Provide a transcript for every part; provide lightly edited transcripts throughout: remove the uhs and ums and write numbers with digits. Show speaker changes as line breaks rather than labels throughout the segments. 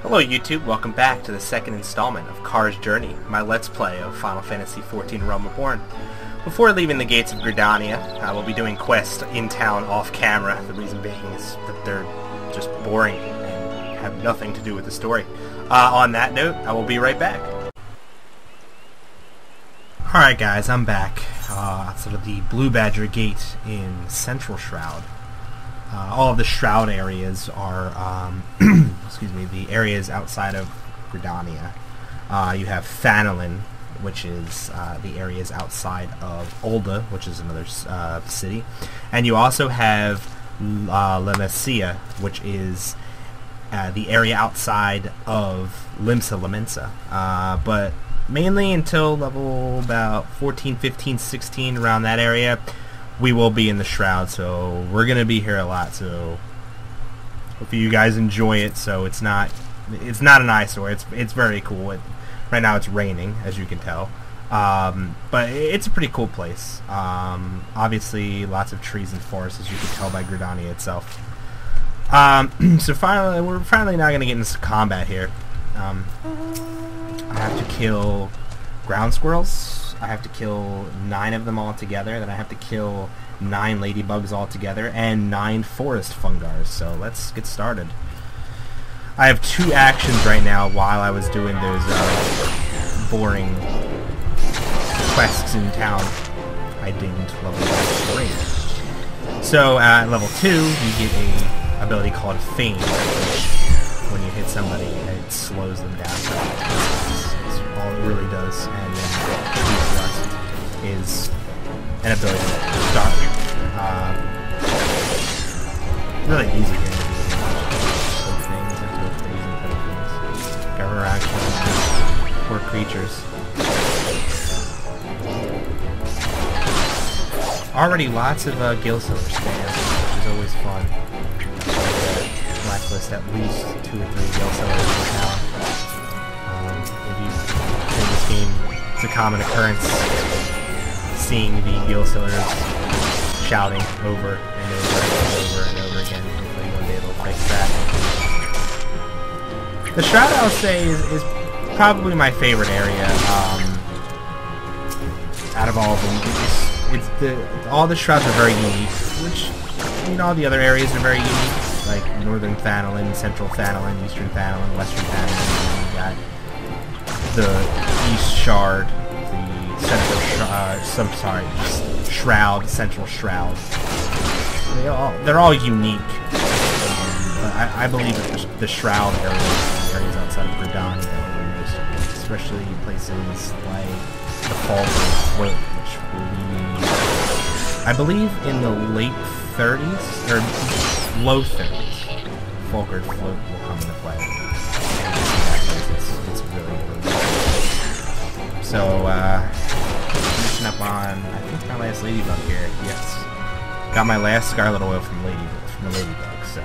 Hello YouTube, welcome back to the second installment of Car's Journey, my Let's Play of Final Fantasy XIV Realm Reborn. Before leaving the gates of Gridania, I will be doing quests in town off camera. The reason being is that they're just boring and have nothing to do with the story. On that note, I will be right back. Alright guys, I'm back outside of the Blue Badger Gate in Central Shroud. All of the Shroud areas are, excuse me, the areas outside of Gridania. You have Thanalin, which is the areas outside of Ulda, which is another city. And you also have Lemesia, which is the area outside of Limsa Lamensa. But mainly until level about 14, 15, 16, around that area, we will be in the Shroud, so we're going to be here a lot, so hopefully you guys enjoy it. So it's not an eyesore, it's very cool. Right now it's raining, as you can tell, but it's a pretty cool place. Obviously lots of trees and forests, as you can tell by Gridania itself. So finally, we're finally now going to get into some combat here. I have to kill ground squirrels. I have to kill 9 of them all together, then I have to kill 9 ladybugs all together, and 9 forest fungars, so let's get started. I have 2 actions right now while I was doing those boring quests in town. I didn't level up 3. So at level 2, you get a ability called Feign, which when you hit somebody, it slows them down. That's all it really does. And then is an ability to start. Really easy game. Poke things and poke things and poke things. Go around killing poor creatures. Already lots of Gilsiller spam, which is always fun. Blacklist at least 2 or 3 Gilsillers in town. If you play this game, it's a common occurrence seeing the Gilsillers shouting over and over and over and over again. Hopefully one day they'll fix that. The Shroud, I'll say, is probably my favorite area out of all of them. All the Shrouds are very unique, which, you know, all the other areas are very unique, like Northern Thanalin, Central Thanalin, Eastern Thanalin, Western Thanalin. You got the East Shard, the Central Shroud, Central Shroud. They're all unique. But I believe that the Shroud areas outside of Gridania are most, especially places like the Falcon Float, which will be, I believe, in the late 30s or low 30s. Falcon Float will come into play. It's really good. So, finishing up on, I think, my last ladybug here. Yes. Got my last Scarlet Oil from the ladybug, so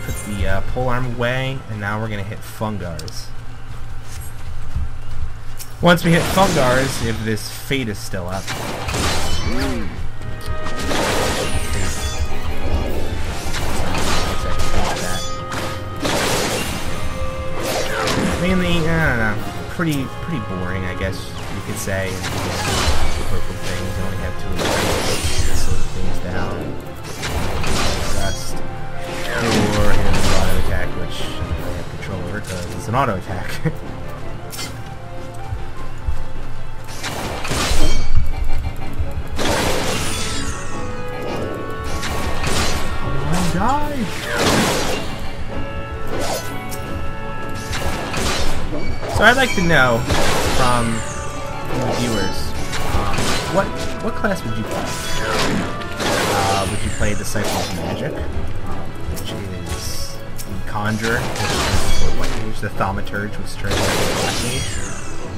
put the pole arm away, and now we're going to hit Fungars. Once we hit Fungars, if this fate is still up, mainly, I don't know, pretty boring, I guess you could say. Purple things, you only have 2 of them, slow things down, rest, or hit him with auto attack, which I don't really have control over because it's an auto attack. Die! So I'd like to know from the viewers, what class would you play? Would you play Disciple of Magic, which is the Conjurer, which turns into a White Mage, the Thaumaturge, which turns into a Black Mage,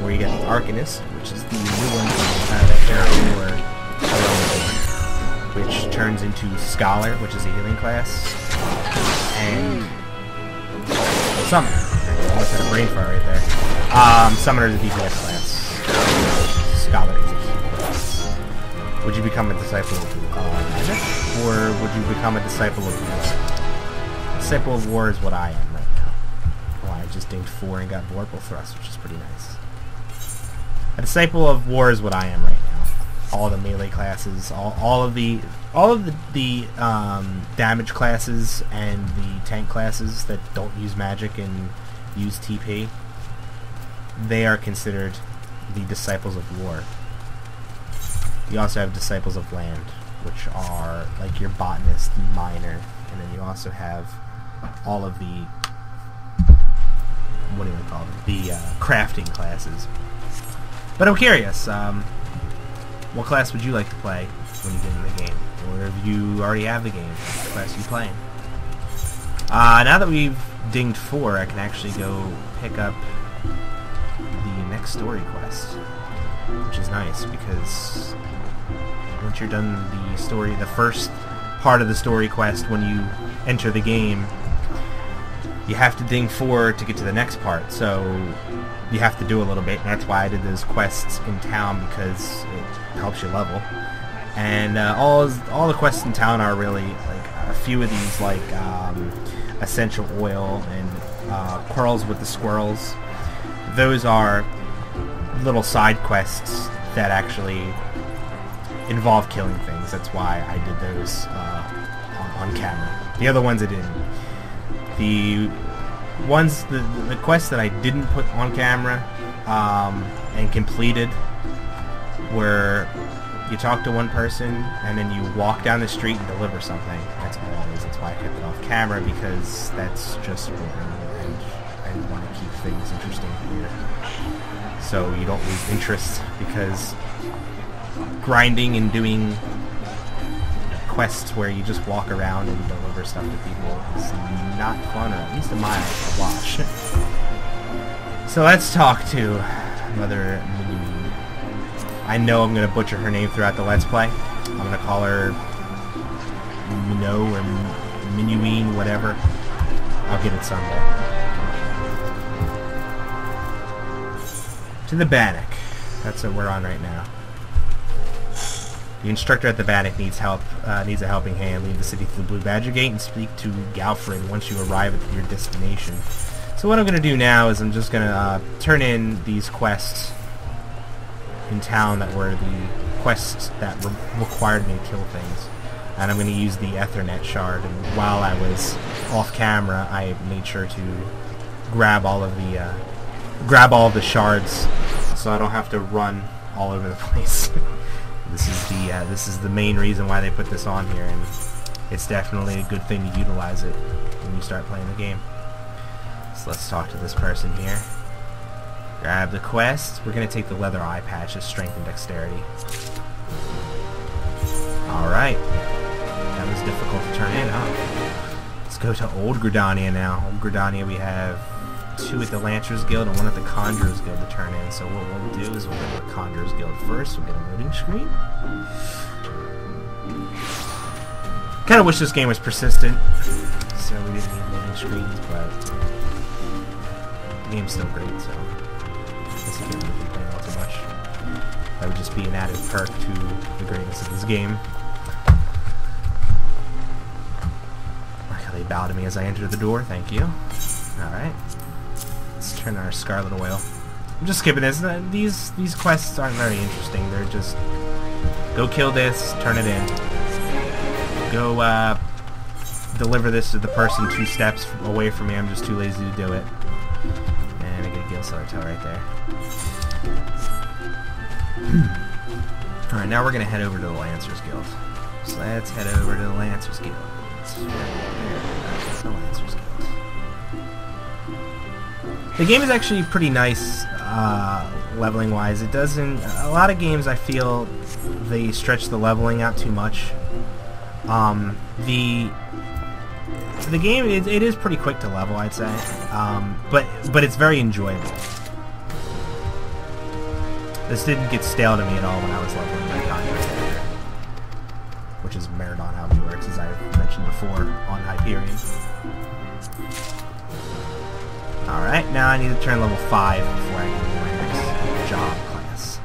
or you get the Arcanist, which is the new one that character for which turns into Scholar, which is a healing class, and Summoner. I almost had a brain fart right there. Summoner is a DPS class. Scholar is a healing class. Would you become a Disciple of Magic, or would you become a Disciple of War? Disciple of War is what I am right now. Well, I I just dinged 4 and got Vorpal Thrust, which is pretty nice. A Disciple of War is what I am right now. All the melee classes, all of the damage classes and the tank classes that don't use magic and use TP, they are considered the Disciples of War. You also have Disciples of Land, which are like your botanist and miner, and then you also have all of the, what do you call them, the crafting classes. But I'm curious, what class would you like to play when you get in the game? Or if you already have the game, what class are you playing? Now that we've dinged 4, I can actually go pick up the next story quest, which is nice because once you're done the story, the first part of the story quest when you enter the game, you have to ding 4 to get to the next part, so you have to do a little bit, and that's why I did those quests in town, because it helps you level. And all the quests in town are really like a few of these, like essential oil and quarrels with the squirrels. Those are little side quests that actually involve killing things. That's why I did those on camera. The other ones I didn't. The quests that I didn't put on camera and completed were you talk to one person and then you walk down the street and deliver something. That's all it is. That's why I kept it off camera, because that's just and I want to keep things interesting here, so you don't lose interest, because grinding and doing quests where you just walk around and deliver stuff to people is not fun, or at least a mile to watch. So let's talk to Mother Minuine. I know I'm going to butcher her name throughout the Let's Play. I'm going to call her Mino or Minuine, whatever. I'll get it someday. To the Bannock. That's what we're on right now. The instructor at the Bannock needs help. Needs a helping hand. Leave the city through the Blue Badger Gate and speak to Galfred once you arrive at your destination. So what I'm going to do now is I'm just going to turn in these quests in town that were the quests that required me to kill things. And I'm going to use the Ethernet shard. And while I was off camera, I made sure to grab all of the shards, so I don't have to run all over the place. This is the main reason why they put this on here, and it's definitely a good thing to utilize it when you start playing the game. So let's talk to this person here. Grab the quest. We're going to take the leather eye patch as strength and dexterity. Alright. That was difficult to turn in, huh? Let's go to Old Gridania now. Old Gridania, we have 2 at the Lancers Guild and 1 at the Conjurers Guild to turn in. So what we'll do is we'll go to the Conjurers Guild first. We'll get a loading screen. Kind of wish this game was persistent, so we didn't need loading screens, but the game's still great, so I guess I can't really complain all too much. That would just be an added perk to the greatness of this game. Like how they bow to me as I enter the door. Thank you. Alright. Let's turn our Scarlet Oil. I'm just skipping this. These quests aren't very interesting. They're just go kill this, turn it in. Go deliver this to the person 2 steps away from me. I'm just too lazy to do it. And I get a Gil Soto right there. Alright, now we're going to head over to the Lancers Guild. So let's head over to the Lancers Guild. The Lancers Guild. The game is actually pretty nice leveling wise. It doesn't... A lot of games I feel they stretch the leveling out too much. The game it is pretty quick to level, I'd say, but it's very enjoyable. This didn't get stale to me at all when I was leveling my Conjurer's character, which is Maridon how he works, as I've mentioned before on Hyperion. Alright, now I need to turn level 5 before I can do my next job class.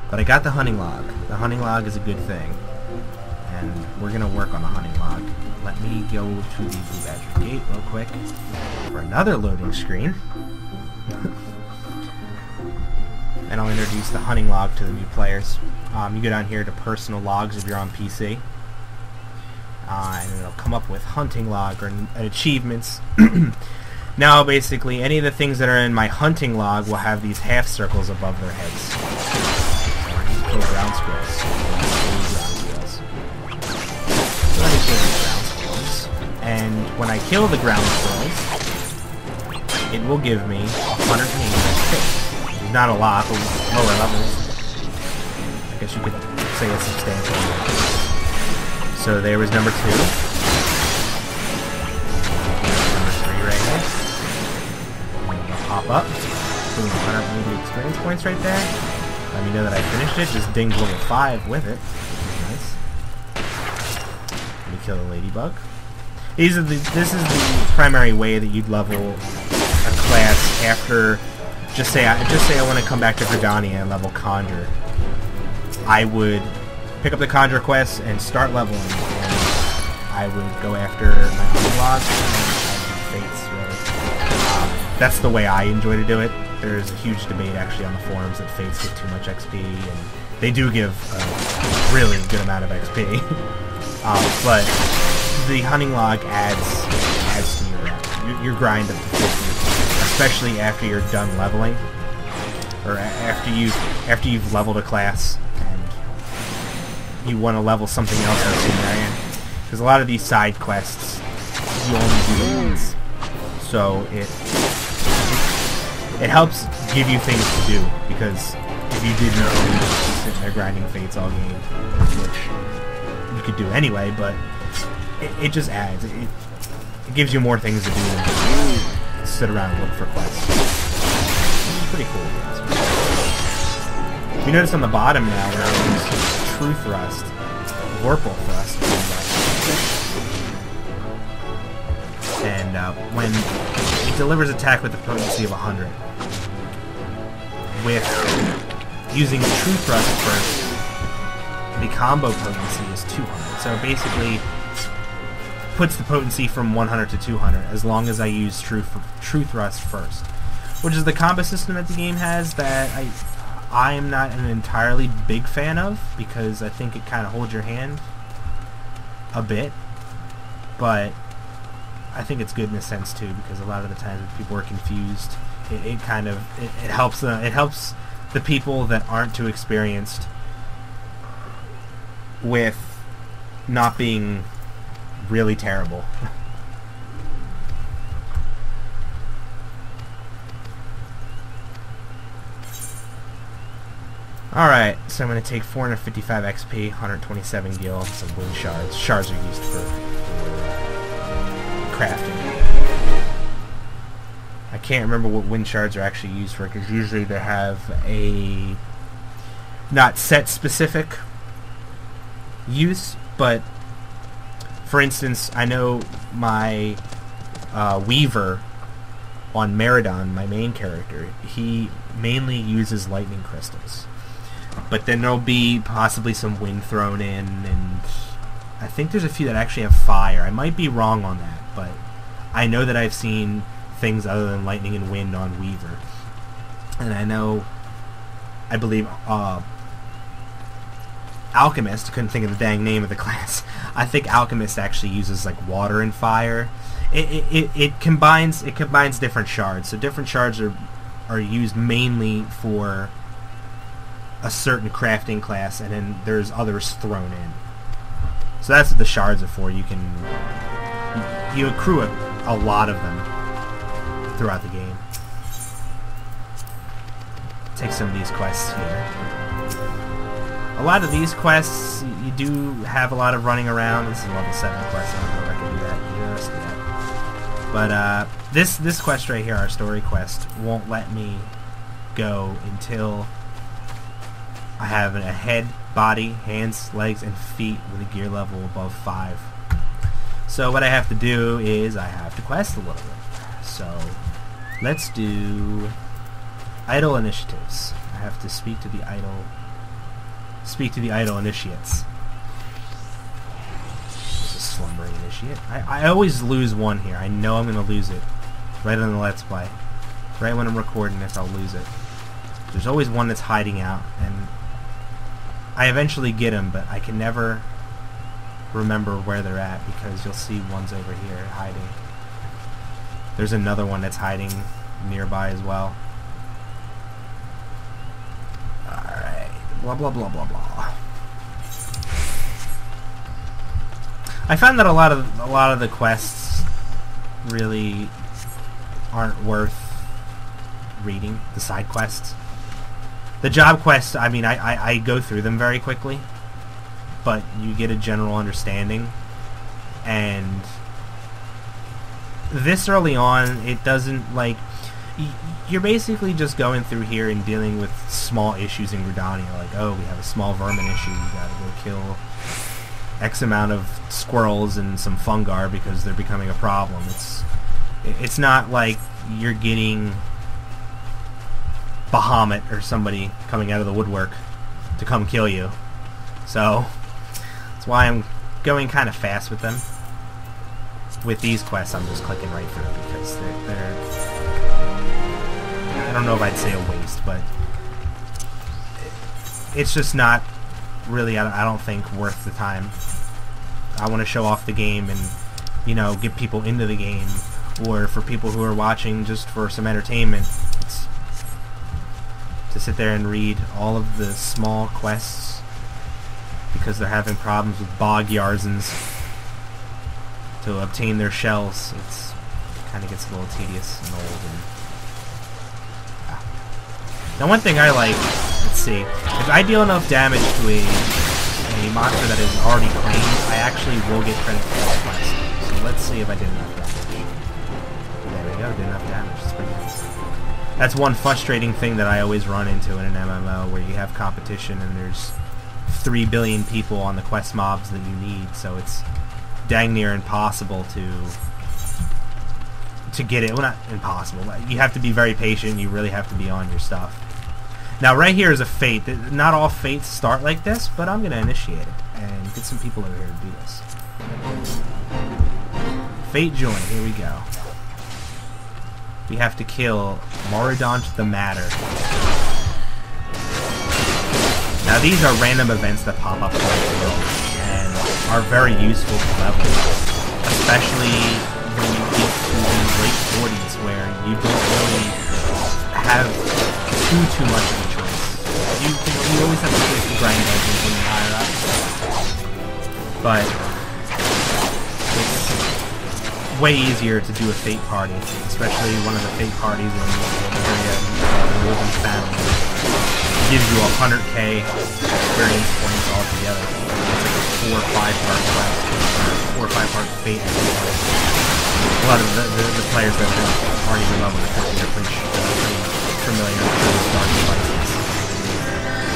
But I got the hunting log. The hunting log is a good thing, and we're going to work on the hunting log. let me go to the Blue Badger Gate real quick for another loading screen. And I'll introduce the hunting log to the new players. You go down here to personal logs if you're on PC. And it'll come up with hunting log or achievements. Now basically any of the things that are in my hunting log will have these half circles above their heads. Kill ground squirrels. So let me kill these ground squirrels. And when I kill the ground squirrels, it will give me 180 XP. Which is not a lot, but lower levels. I guess you could say it's substantial. So there was number 2. Number 3 right here. Pop up. Boom, 180 experience points right there. Let me know that I finished it. Just dinged level 5 with it. Nice. Let me kill the ladybug. This is the primary way that you'd level a class after. Just say I want to come back to Gridania and level Conjure. I would pick up the Conjure quest and start leveling. And I would go after my hunting logs and fates. Really, that's the way I enjoy to do it. There's a huge debate actually on the forums that fates get too much XP, and they do give a really good amount of XP. But the hunting log adds to your grind up to 50, especially after you're done leveling, or after you've leveled a class and you want to level something else in the same area. Because a lot of these side quests you only do them once, so it helps give you things to do, because if you didn't, you'd just be sitting there grinding fates all game, which you could do anyway, but it just adds. It gives you more things to do than just sit around and look for quests. It's pretty cool. You notice on the bottom now where I use True Thrust, Vorpal Thrust, and when it delivers attack with a potency of 100. With using True Thrust first, the combo potency is 200. So it basically puts the potency from 100 to 200 as long as I use True Thrust first. Which is the combo system that the game has that I am not an entirely big fan of, because I think it kind of holds your hand a bit. But I think it's good in a sense too, because a lot of the times when people are confused, it helps the people that aren't too experienced with not being really terrible. Alright, so I'm going to take 455 XP, 127 gil, and some wind shards. Shards are used for crafting. I can't remember what wind shards are actually used for, because usually they have a not set specific use, but for instance, I know my Weaver on Maridon, my main character, he mainly uses lightning crystals. But then there'll be possibly some wind thrown in, and I think there's a few that actually have fire. I might be wrong on that, but I know that I've seen things other than lightning and wind on Weaver. And I believe Alchemist, couldn't think of the dang name of the class. I think Alchemist actually uses like water and fire. It combines different shards. So different shards are used mainly for a certain crafting class, and then there's others thrown in. So that's what the shards are for. You accrue a lot of them throughout the game. Take some of these quests here. A lot of these quests, you do have a lot of running around. This is a level 7 quest. I don't know if I can do that just yet. But this quest right here, our story quest, won't let me go until I have a head, body, hands, legs, and feet with a gear level above 5. So what I have to do is I have to quest a little bit. So let's do idle initiatives. I have to speak to the idle initiates. There's a Slumbering Initiate. I always lose one here. I know I'm going to lose it. Right on the Let's Play. Right when I'm recording this, I'll lose it. There's always one that's hiding out, and I eventually get them, but I can never remember where they're at, because you'll see one's over here hiding. There's another one that's hiding nearby as well. Alright. Blah, blah, blah, blah, blah. I found that a lot of the quests really aren't worth reading, the side quests. The job quests, I mean, I go through them very quickly, but you get a general understanding, and this early on, it doesn't, like, you're basically just going through here and dealing with small issues in Gridania, like, oh, we have a small vermin issue, you gotta go kill X amount of squirrels and some fungar because they're becoming a problem. It's not like you're getting Bahamut or somebody coming out of the woodwork to come kill you. So that's why I'm going kind of fast with them. With these quests, I'm just clicking right through because they're I don't know if I'd say a waste, but it's just not really, I don't think, worth the time. I want to show off the game and, you know, get people into the game, or for people who are watching just for some entertainment, it's to sit there and read all of the small quests because they're having problems with bog yarzens to obtain their shells. It kind of gets a little tedious and old. And now, one thing I like, let's see, if I deal enough damage to a monster that is already claimed, I actually will get credit for this quest. So let's see if I did enough damage. There we go, did enough damage. It's pretty nice. That's one frustrating thing that I always run into in an MMO, where you have competition and there's 3 billion people on the quest mobs that you need, so it's dang near impossible to get it. Well, not impossible, but you have to be very patient, you really have to be on your stuff. Now, right here is a fate. Not all fates start like this, but I'm going to initiate it and get some people over here to do this. Fate join. Here we go. We have to kill Maridon the Matter. Now, these are random events that pop up in the world and are very useful to level, especially when you get to the late 40s, where you don't really have too much of a choice. You always have to choose to grind dungeons when you're higher up, but it's way easier to do a fate party, especially one of the fate parties in the area of the Reborn family. It gives you 100k experience points altogether. It's like a 4 or 5 part quest, 4 or 5 part fate. A lot of the players that aren't even level 50 are pretty familiar with those dark devices.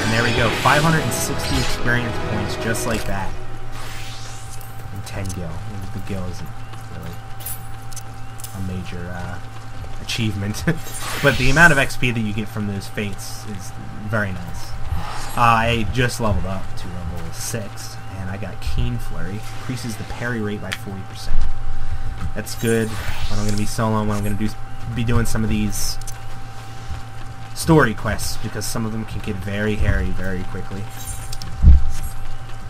And there we go, 560 experience points just like that. And 10 gil. The gil isn't really a major achievement, but the amount of XP that you get from those fates is very nice. I just leveled up to level 6, and I got Keen Flurry. Increases the parry rate by 40%. That's good when I'm going to be solo, when I'm going to be doing some of these story quests, because some of them can get very hairy very quickly.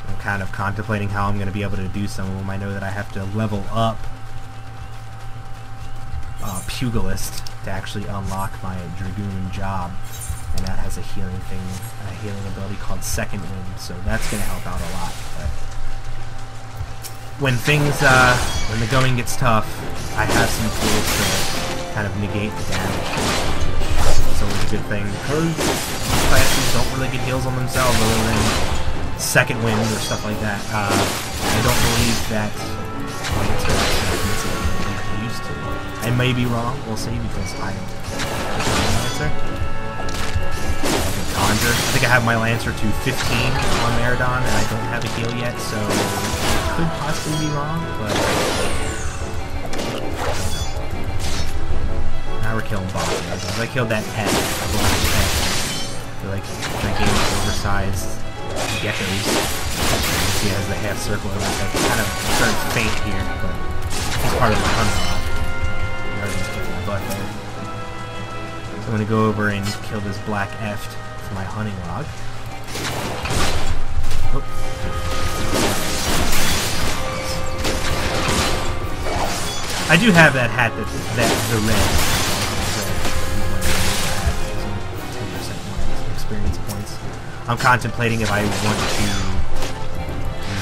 I'm kind of contemplating how I'm going to be able to do some of them. I know that I have to level up Pugilist to actually unlock my Dragoon job, and that has a healing thing, a healing ability called Second Wind, so that's going to help out a lot. But when when the going gets tough, I have some tools to kind of negate the damage. It's always a good thing, because classes don't really get heals on themselves other than Second Wind or stuff like that. I don't believe that I used to. I may be wrong, we'll see, because I don't have Lancer. Conjure. I think I have my Lancer to 15 on Maridon, and I don't have a heal yet, so I could possibly be wrong, but now we're killing bosses. I killed that pet, the black pet. They're like gigantic, oversized geckos. see it has the half circle over it that kind of turns faint here, but he's part of the hunting log. He already kicked my butt there. So I'm going to go over and kill this black eft for my hunting log. Oh. I do have that hat that's the red. Experience points. I'm contemplating if I want to use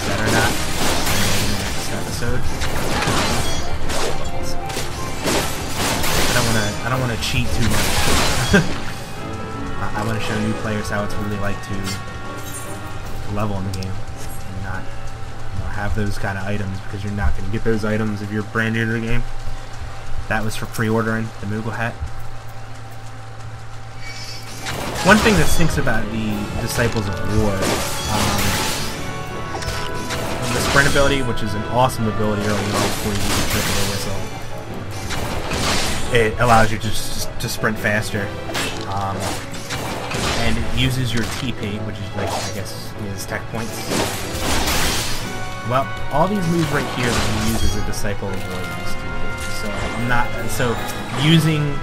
that or not in the next episode. I don't want to cheat too much. I want to show new players how it's really like to level in the game and not, have those kind of items, because you're not going to get those items if you're brand new to the game. That was for pre-ordering the Moogle hat. One thing that stinks about the Disciples of War, the sprint ability, which is an awesome ability early on before you use the triple whistle, it allows you to sprint faster, and it uses your TP, which is like, I guess, is tech points. Well, all these moves right here that you use as a Disciple of War use TP. So I'm not using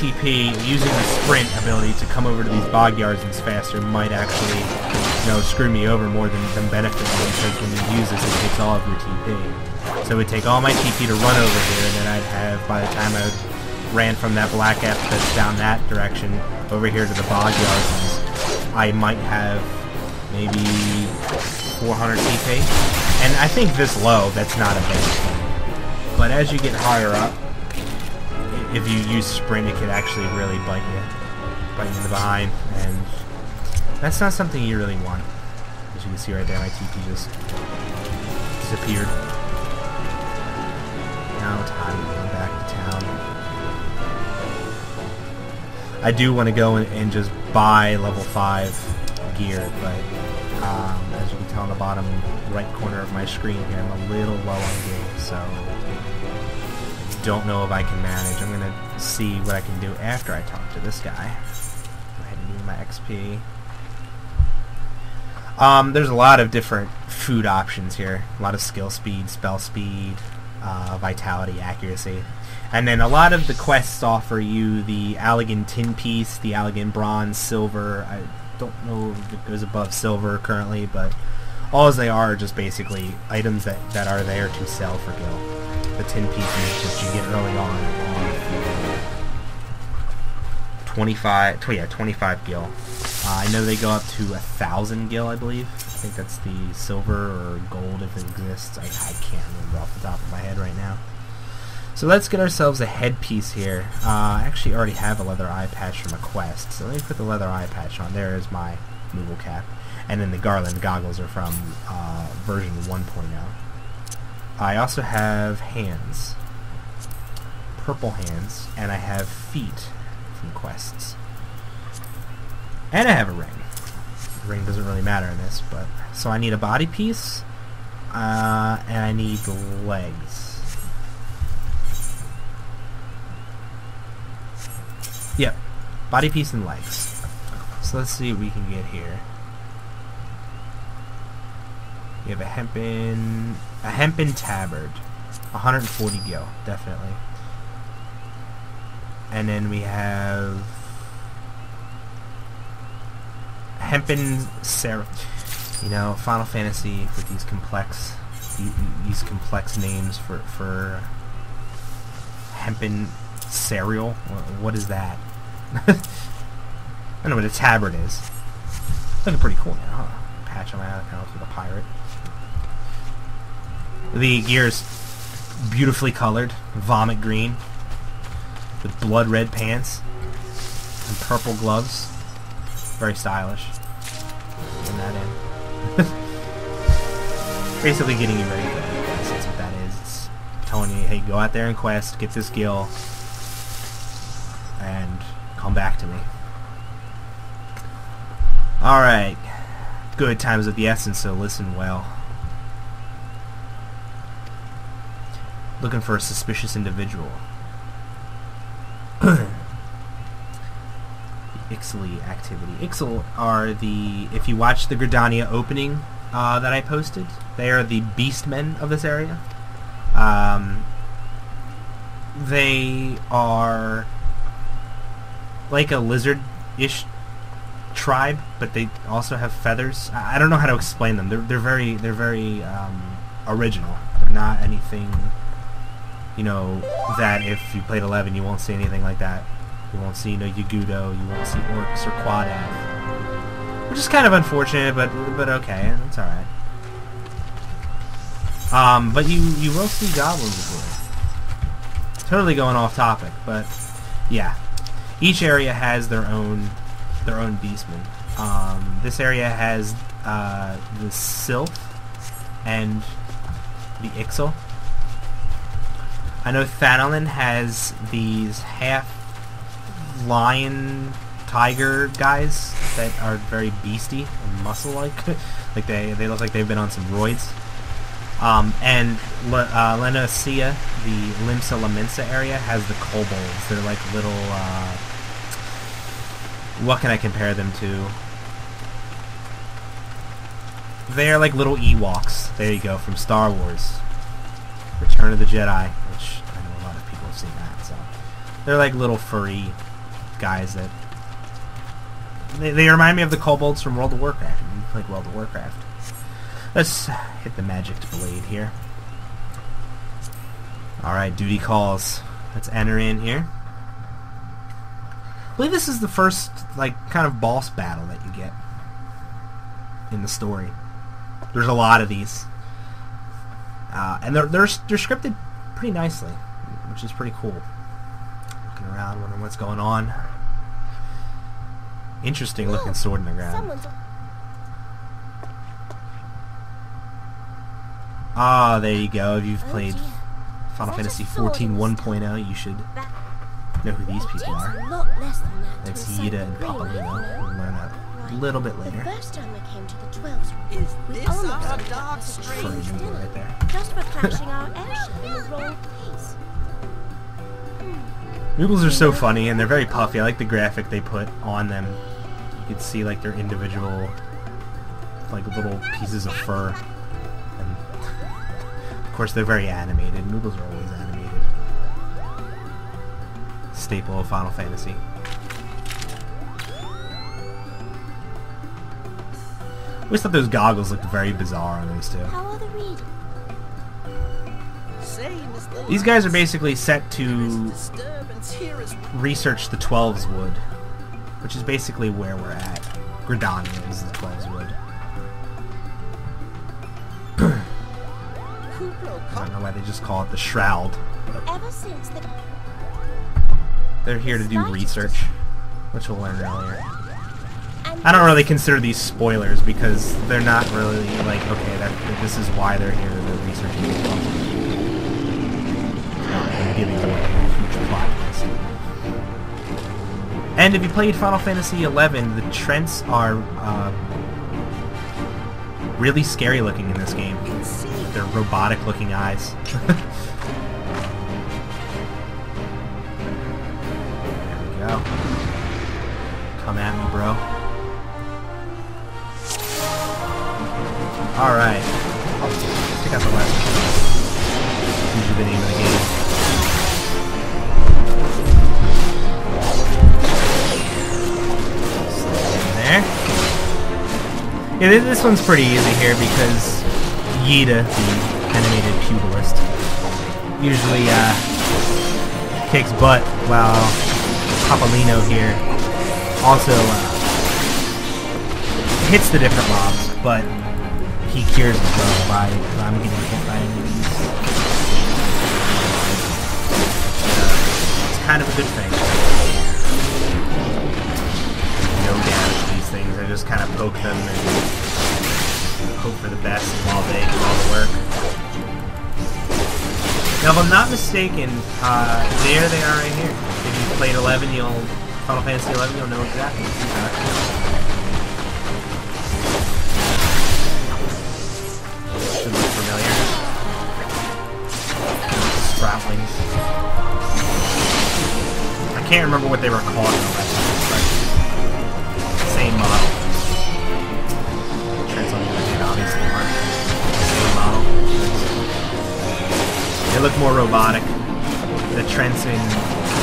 TP, using the sprint ability to come over to these bog yards faster might actually, screw me over more than benefit me, because when you use this, it takes all of your TP. So it would take all my TP to run over here, and then I'd have, by the time I ran from that black F that's down that direction over here to the bog yards, I might have maybe 400 TP. And I think this low, that's not a bad thing. But as you get higher up, if you use sprint, it could actually really bite you in the behind, and that's not something you really want. As you can see right there, my TP just disappeared. Now time to go back to town. I do want to go and just buy level 5 gear, but as you can tell on the bottom right corner of my screen here, I'm a little low on gear, so don't know if I can manage. I'm going to see what I can do after I talk to this guy. Go ahead and give me my XP. There's a lot of different food options here. A lot of skill speed, spell speed, vitality, accuracy. And then a lot of the quests offer you the Allegan tin piece, the Allegan bronze, silver. I don't know if it goes above silver currently, but all they are just basically items that are there to sell for gil. The tin pieces that you get early on 25 gil. I know they go up to 1,000 gil, I believe. I think that's the silver or gold if it exists. I can't remember off the top of my head right now. So let's get ourselves a headpiece here. I actually already have a leather eye patch from a quest, so let me put the leather eye patch on. There is my Moogle cap. And then the garland goggles are from version 1.0. I also have hands, purple hands, and I have feet from quests. And I have a ring. The ring doesn't really matter in this, but so I need a body piece, and I need legs. Yep, body piece and legs. So let's see what we can get here. We have a hempen tabard, 140 gil, definitely. And then we have hempen Final Fantasy with these complex names for hempen cereal. What is that? I don't know what a tabard is. Looking pretty cool now, huh? Patch on my account with a pirate. The gear is beautifully colored, vomit green, with blood red pants and purple gloves. Very stylish. Putting that in. Basically getting you ready for the quest. That's what that is. It's telling you, hey, go out there and quest, get this gil, and come back to me. Alright. Good times of the essence, so listen well. Looking for a suspicious individual. Ixaly activity. Ixal are the, if you watch the Gridania opening that I posted, they are the beastmen of this area. They are like a lizard-ish tribe, but they also have feathers. I don't know how to explain them. They're very original. They're not anything, you know, that if you played 11 you won't see anything like that. You won't see no Yagudo, you won't see orcs or quadav, which is kind of unfortunate, but okay, it's all right. But you will see goblins before. Totally going off topic, but yeah, each area has their own beastmen. This area has the Sylph and the Ixal. I know Thanolin has these half lion tiger guys that are very beasty and muscle-like. Like they look like they've been on some roids. And Lenacia, the Limsa Lamensa area, has the kobolds. They're like little, what can I compare them to? They're like little Ewoks. There you go, from Star Wars. Return of the Jedi, which I know a lot of people have seen that, so. They're like little furry guys that... They remind me of the kobolds from World of Warcraft. You played World of Warcraft. Let's hit the magic blade here. Alright, duty calls. Let's enter in here. I believe this is the first, like, kind of boss battle that you get in the story. There's a lot of these. And they're scripted pretty nicely, which is pretty cool. Looking around, wondering what's going on. Interesting looking sword in the ground. Ah, there you go. If you've played Final Fantasy XIV 1.0, you should know who these people are. It's Yida and Papalino. We'll learn that a little bit later.
First time I came to the 12s,
Is this a dark
Furry
strange?
Moogle right there.
just for crashing our airship in the wrong place.
Moogles are so funny, and they're very puffy. I like the graphic they put on them. You can see like their individual, like little pieces of fur. And of course, they're very animated. Moogles are always animated. Staple of Final Fantasy. I always thought those goggles looked very bizarre on those two.
How are the reading?
Same as the
These guys are
last.
basically set to
Disturbance here is
research the 12's Wood, which is basically where we're at. Gridania is the 12's Wood.
Kuplo
I don't know why they just call it the Shroud, but
Ever since the
they're here to do research, which we'll learn earlier. I don't really consider these spoilers because they're not really like, okay, that this is why they're here, they're researching the 12's Wood. I'm giving away future plot twist. And if you played Final Fantasy XI, the Trents are really scary looking in this game. With their robotic looking eyes. There we go. Come at me, bro. Alright. Let's check out the last one. Usually the name of the game. There. Yeah, this one's pretty easy here because Yida, the animated pugilist, usually kicks butt, while Papalino here also hits the different mobs, but he cures as well by I'm getting hit by enemies. It's kind of a good thing. No damage to these things. I just kind of poke them and hope for the best while they do all the work. Now, if I'm not mistaken, there they are right here. If you played 11, Final Fantasy 11, you'll know exactly what these are. Should look familiar. Sproutlings. I can't remember what they were called in the last one, but They look more robotic. The Trents in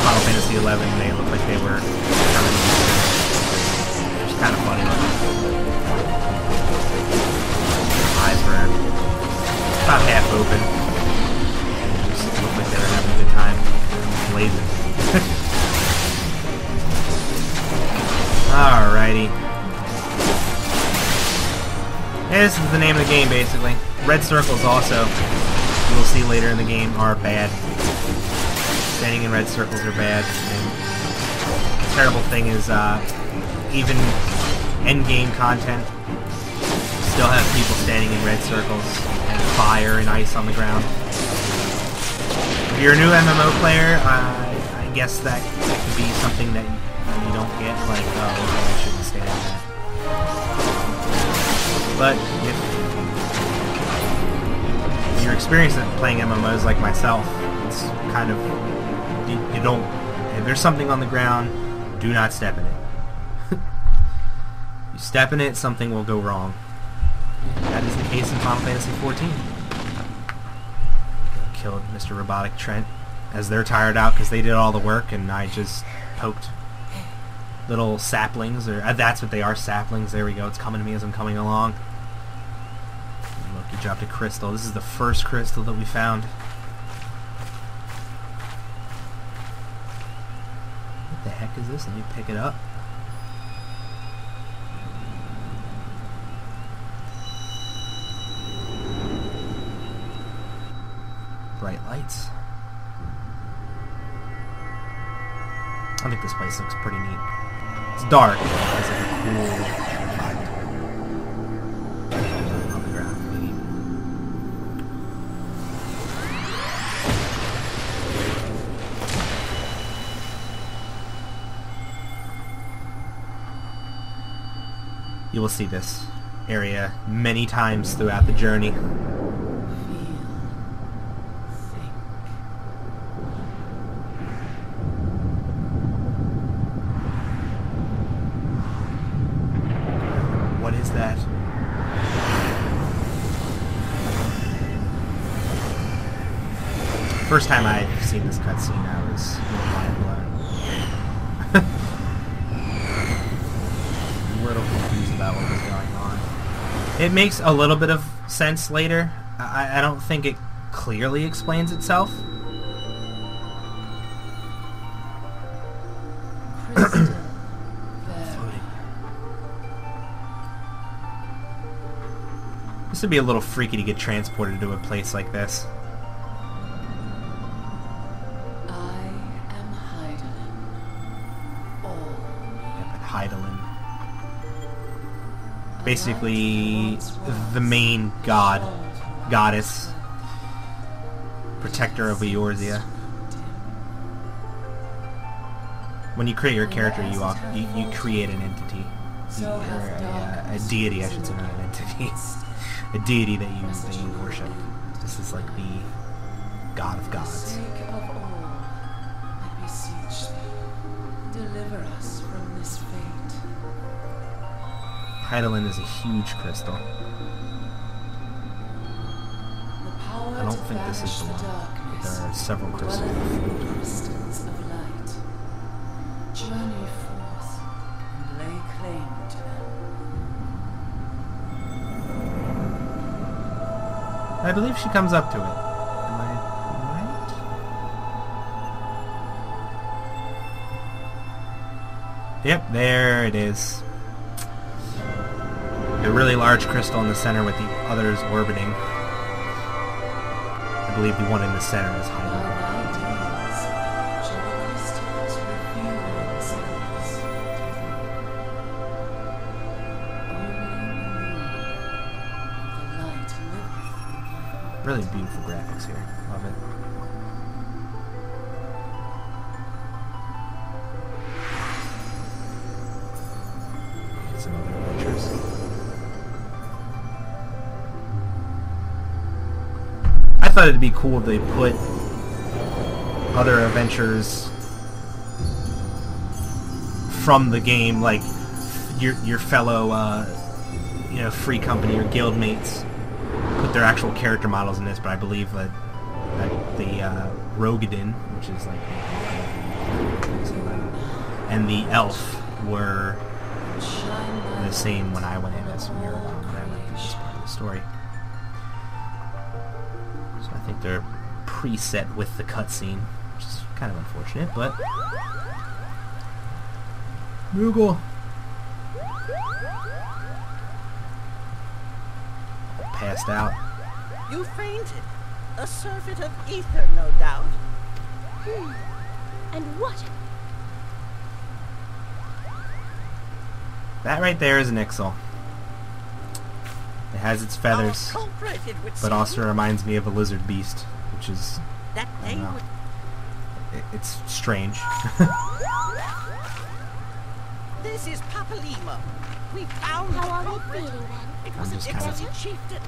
Final Fantasy XI, they look like they were which is kind of funny looking. Eyes were about half open. They just looked like they were having a good time. Blazing. Alrighty. And this is the name of the game, basically. Red circles also, you will see later in the game, are bad. Standing in red circles are bad. And the terrible thing is, even end-game content still have people standing in red circles and fire and ice on the ground. If you're a new MMO player, I guess that could be something that you don't get, like, oh, okay, I shouldn't stand in that. But if you're experienced at playing MMOs like myself, it's kind of, you don't, if there's something on the ground, do not step in it. You step in it, something will go wrong. That is the case in Final Fantasy XIV. Killed Mr. Robotic Trent as they're tired out because they did all the work and I just poked little saplings, or that's what they are, saplings. There we go. It's coming to me as I'm coming along. And look, you dropped a crystal. This is the first crystal that we found. What the heck is this? Let me pick it up. Bright lights. I think this place looks pretty neat. It's dark, but it has like a cool light on the ground. You will see this area many times throughout the journey. What is that? First time I had seen this cutscene, I was a little mind blown. I'm a little confused about what was going on. It makes a little bit of sense later. I don't think it clearly explains itself. This would be a little freaky to get transported to a place like this.
I am Hydaelyn.
Yep, Hydaelyn. Basically, the main goddess, protector of Eorzea. When you create your character, you create an entity, or a deity, I should say, not an entity. A deity that you worship. This is like the god of gods.
For the sake of all, I beseech thee, deliver us from this fate.
Hydaelyn is a huge crystal.
The power
I don't
to
think this is
banish
the one, but
darkness
there are several crystals.
dwelleth in the distance of light. Journey forth and lay claim to them.
I believe she comes up to it. Am I right? Yep, there it is. A really large crystal in the center with the others orbiting. I believe the one in the center is
By
Hydaelyn.
thy deeds shall the crystals reveal themselves. Only believe, the light liveth.
Really beautiful graphics here. Love it. Get some other adventures. I thought it'd be cool if they put other adventures from the game, like your fellow, free company or guild mates, put their actual character models in this. But I believe that the Rogadin, which is like, and the elf were the same when I went in as Maridon when I went through this part of the story. So I think they're preset with the cutscene, which is kind of unfortunate, but Moogle. Passed out.
You fainted. A surfeit of ether, no doubt.
And what?
That right there is an Ixal. It has its feathers,
Our culprit, it would
but
seem.
also reminds me of a lizard beast, which is,
That
I
they
don't know.
would.
It's strange.
This is Papalimo. We found
How
the
are we
culprit.
feeling then?
It
I'm
was
just
an
kinda
Ixalan chieftain.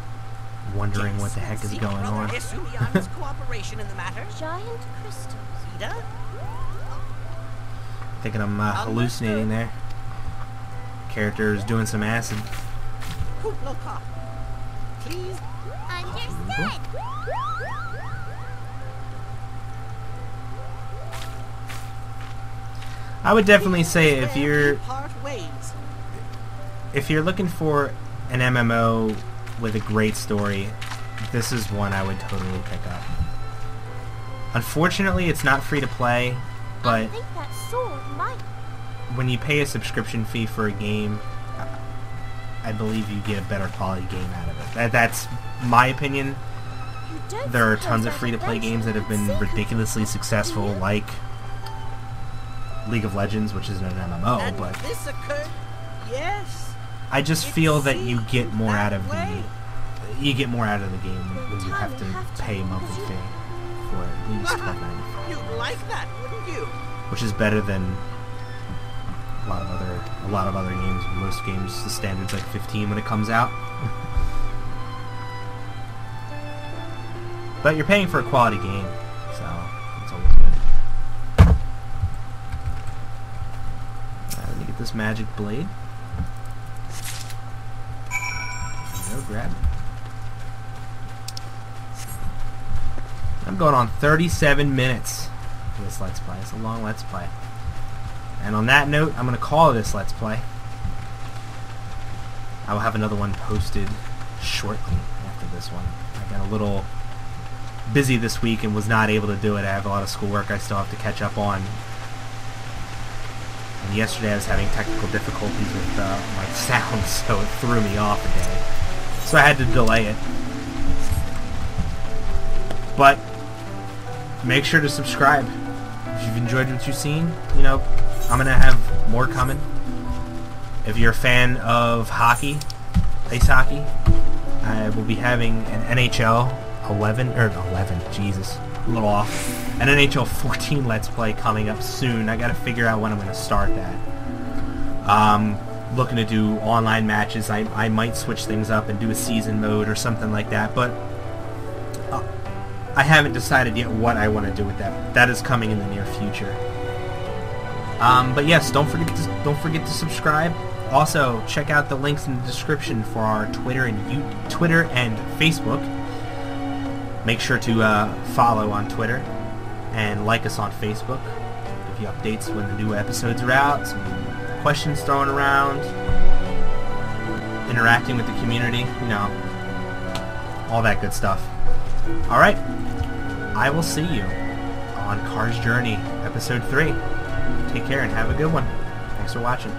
Wondering what the heck is
Seek
going
Brother
on.
Esumian's cooperation in the matter.
Giant crystals.
Ida?
Thinking I'm hallucinating there. Character is doing some acid.
Hoopla cop. Please.
Understood.
I would definitely say
Where
if
we
you're
part ways.
looking for an MMO with a great story, this is one I would totally pick up. Unfortunately, it's not free to play,
I
but
think that sword might.
when you pay a subscription fee for a game, I believe you get a better quality game out of it. That's my opinion.
You don't
There are
suppose
tons of
that
free-to-play
adventure
games that have been
secret-
ridiculously successful,
Do you?
like League of Legends, which isn't an MMO,
And
but
this occurred. Yes.
I just
It
feel that you
seemed
get more out
that
of the
way.
game when you have to pay a monthly fee for at least $12.95,
You'd like that, wouldn't you?
which is better than a lot of other games. Most games, the standard's like $15 when it comes out. But you're paying for a quality game, so it's always good. Let me get this magic blade. There you go, grab it. I'm going on 37 minutes for this Let's Play. It's a long Let's Play. And on that note, I'm going to call this Let's Play. I will have another one posted shortly after this one. I got a little busy this week and was not able to do it. I have a lot of schoolwork I still have to catch up on. And yesterday I was having technical difficulties with my sound, so it threw me off a day. So I had to delay it. But make sure to subscribe. If you've enjoyed what you've seen, you know, I'm going to have more coming. If you're a fan of hockey, ice hockey, I will be having an NHL 11, Jesus, a little off. An NHL 14 Let's Play coming up soon. I gotta figure out when I'm gonna start that. Looking to do online matches. I might switch things up and do a season mode or something like that, but I haven't decided yet what I want to do with that. That is coming in the near future. But yes, don't forget to subscribe. Also, check out the links in the description for our Twitter and Facebook. Make sure to follow on Twitter and like us on Facebook. Give you updates when the new episodes are out, some questions thrown around, interacting with the community, you know, all that good stuff. Alright, I will see you on Cars Journey, Episode 3. Take care and have a good one. Thanks for watching.